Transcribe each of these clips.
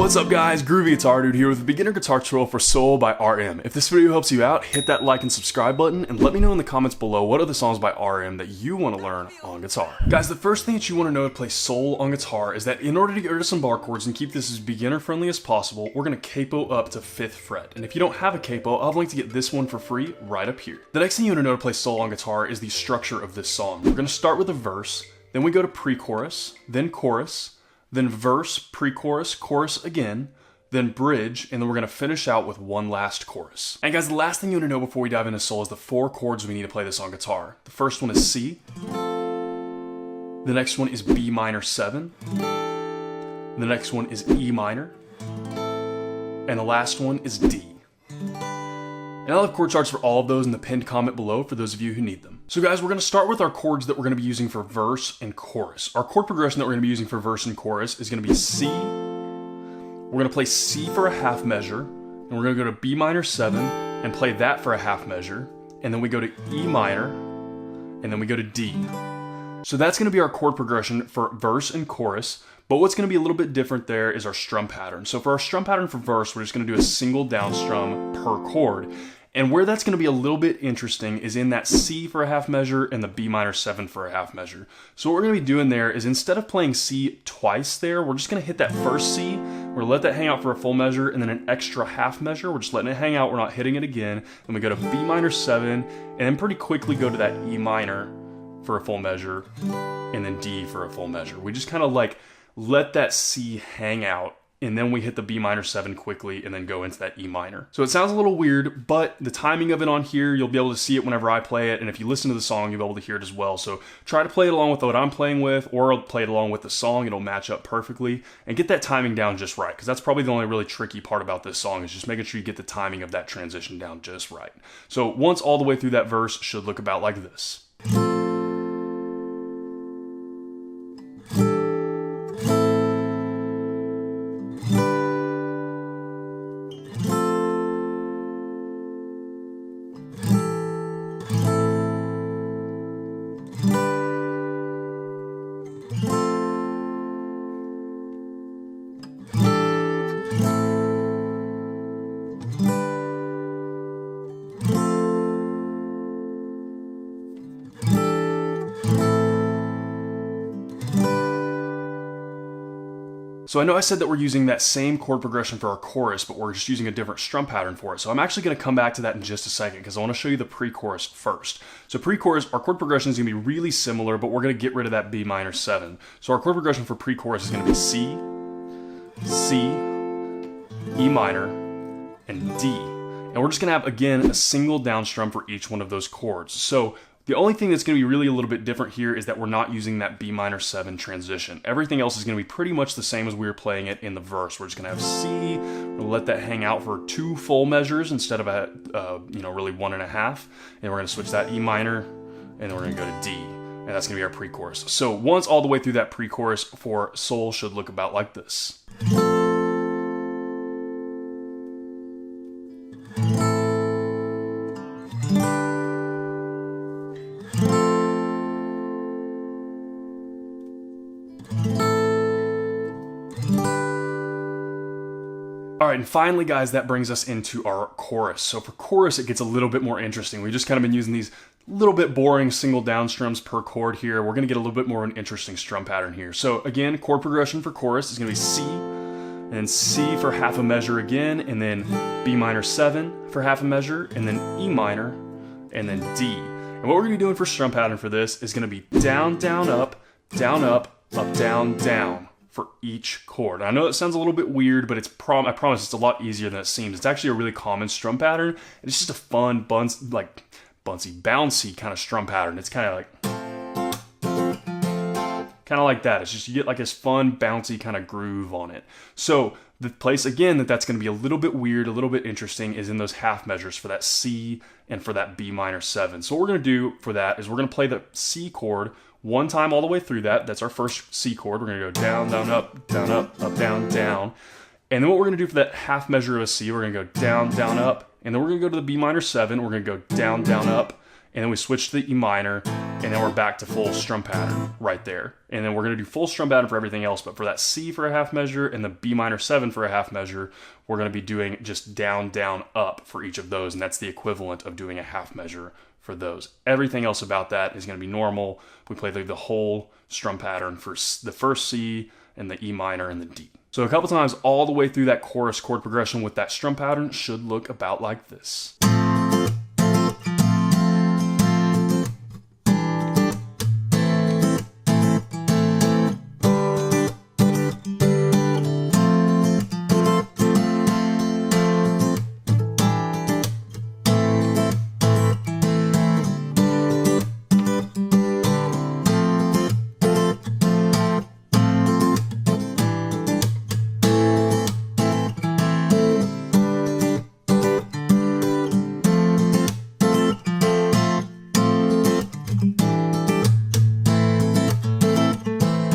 What's up guys, Groovy Guitar Dude here with a beginner guitar tutorial for Seoul by RM. If this video helps you out, hit that like and subscribe button and let me know in the comments below what other songs by RM that you want to learn on guitar. Guys, the first thing that you want to know to play Seoul on guitar is that in order to get rid of some bar chords and keep this as beginner friendly as possible, we're going to capo up to 5th fret. And if you don't have a capo, I'll have a link to get this one for free right up here. The next thing you want to know to play Seoul on guitar is the structure of this song. We're going to start with a verse, then we go to pre-chorus, then chorus, then verse, pre-chorus, chorus again, then bridge, and then we're going to finish out with one last chorus. And guys, the last thing you want to know before we dive into Seoul is the 4 chords we need to play this on guitar. The first one is C, the next one is B minor 7, the next one is E minor, and the last one is D. And I'll have chord charts for all of those in the pinned comment below for those of you who need them. So guys, we're going to start with our chords that we're going to be using for verse and chorus. Our chord progression that we're going to be using for verse and chorus is going to be C. We're going to play C for a half measure, and we're going to go to B minor 7 and play that for a half measure, and then we go to E minor, and then we go to D. So that's going to be our chord progression for verse and chorus, but what's going to be a little bit different there is our strum pattern. So for our strum pattern for verse, we're just going to do a single down strum per chord. And where that's going to be a little bit interesting is in that C for a half measure and the B minor 7 for a half measure. So what we're going to be doing there is instead of playing C twice there, we're just going to hit that first C, we're going to let that hang out for a full measure, and then an extra half measure, we're just letting it hang out, we're not hitting it again. Then we go to B minor 7, and then pretty quickly go to that E minor for a full measure, and then D for a full measure. We just kind of like let that C hang out, and then we hit the B minor 7 quickly and then go into that E minor. So it sounds a little weird, but the timing of it on here, you'll be able to see it whenever I play it, and if you listen to the song, you'll be able to hear it as well. So try to play it along with what I'm playing with, or play it along with the song, it'll match up perfectly, and get that timing down just right, because that's probably the only really tricky part about this song, is just making sure you get the timing of that transition down just right. So once all the way through that verse, should look about like this. So I know I said that we're using that same chord progression for our chorus, but we're just using a different strum pattern for it. So I'm actually going to come back to that in just a second, because I want to show you the pre-chorus first. So pre-chorus, our chord progression is going to be really similar, but we're going to get rid of that B minor 7. So our chord progression for pre-chorus is going to be C, C, E minor, and D. And we're just going to have, again, a single down strum for each one of those chords. So the only thing that's going to be really a little bit different here is that we're not using that B minor 7 transition. Everything else is going to be pretty much the same as we were playing it in the verse. We're just going to have C, we'll let that hang out for 2 full measures instead of really 1 1/2. And we're going to switch that E minor, and then we're going to go to D. And that's going to be our pre-chorus. So once all the way through that pre-chorus for Seoul should look about like this. Alright, and finally guys, that brings us into our chorus. So for chorus, it gets a little bit more interesting. We've just kind of been using these little bit boring single down strums per chord here. We're going to get a little bit more of an interesting strum pattern here. So again, chord progression for chorus is going to be C, and then C for half a measure again, and then B minor 7 for half a measure, and then E minor, and then D. And what we're going to be doing for strum pattern for this is going to be down, down, up, up, down, down for each chord. I know it sounds a little bit weird, but I promise it's a lot easier than it seems. It's actually a really common strum pattern, and it's just a fun, bouncy kind of strum pattern. It's kind of like that. It's just, you get like this fun, bouncy kind of groove on it. So the place, again, that's going to be a little bit weird, a little bit interesting, is in those half measures for that C and for that B minor 7. So what we're going to do for that is we're going to play the C chord one time all the way through that. That's our first C chord. We're going to go down, down, up, down, down. And then what we're going to do for that half measure of a C, we're going to go down, down, up. And then we're going to go to the B minor 7. We're going to go down, down, up. and then we switch to the E minor, and then we're back to full strum pattern right there. And then we're gonna do full strum pattern for everything else, but for that C for a half measure and the B minor 7 for a half measure, we're gonna be doing just down, down, up for each of those, and that's the equivalent of doing a half measure for those. Everything else about that is gonna be normal. We play the whole strum pattern for the first C and the E minor and the D. So a couple times all the way through that chorus chord progression with that strum pattern should look about like this.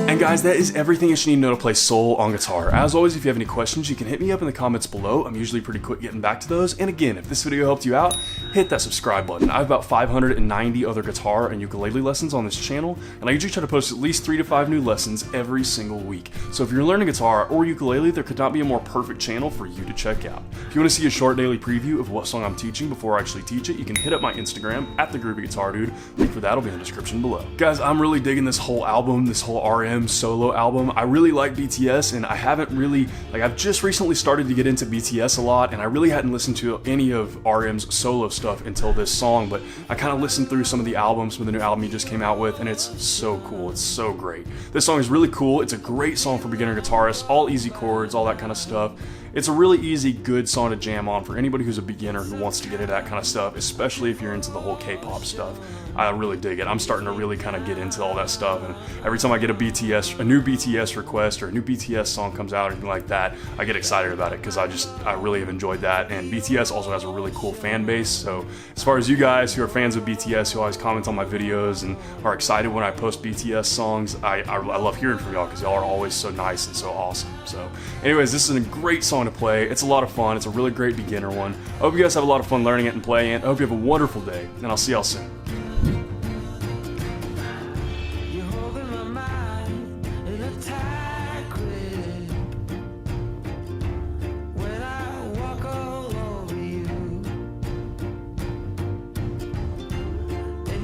And guys, that is everything that you need to know to play Soul on guitar. As always, if you have any questions, you can hit me up in the comments below. I'm usually pretty quick getting back to those. And again, if this video helped you out, hit that subscribe button. I have about 590 other guitar and ukulele lessons on this channel, and I usually try to post at least 3 to 5 new lessons every single week. So if you're learning guitar or ukulele, there could not be a more perfect channel for you to check out. If you want to see a short daily preview of what song I'm teaching before I actually teach it, you can hit up my Instagram at @thegroovyguitardude. Link for that will be in the description below. Guys, I'm really digging this whole album, this whole RM solo album. I really like BTS, and I haven't really, I've just recently started to get into BTS a lot, and I really hadn't listened to any of RM's solo stuff until this song, but I kind of listened through some of the albums, some of the new album he just came out with, and it's so cool. It's so great. This song is really cool. It's a great song for beginner guitarists, all easy chords, all that kind of stuff. It's a really easy, good song to jam on for anybody who's a beginner who wants to get into that kind of stuff, especially if you're into the whole K-pop stuff. I really dig it. I'm starting to really kind of get into all that stuff, and every time I get a new BTS request or a new BTS song comes out or anything like that, I get excited about it because I really have enjoyed that. And BTS also has a really cool fan base. So as far as you guys who are fans of BTS, who always comment on my videos and are excited when I post BTS songs, I love hearing from y'all because y'all are always so nice and so awesome. So anyways, this is a great song to play. It's a lot of fun. It's a really great beginner one. I hope you guys have a lot of fun learning it and playing it. I hope you have a wonderful day, and I'll see y'all soon.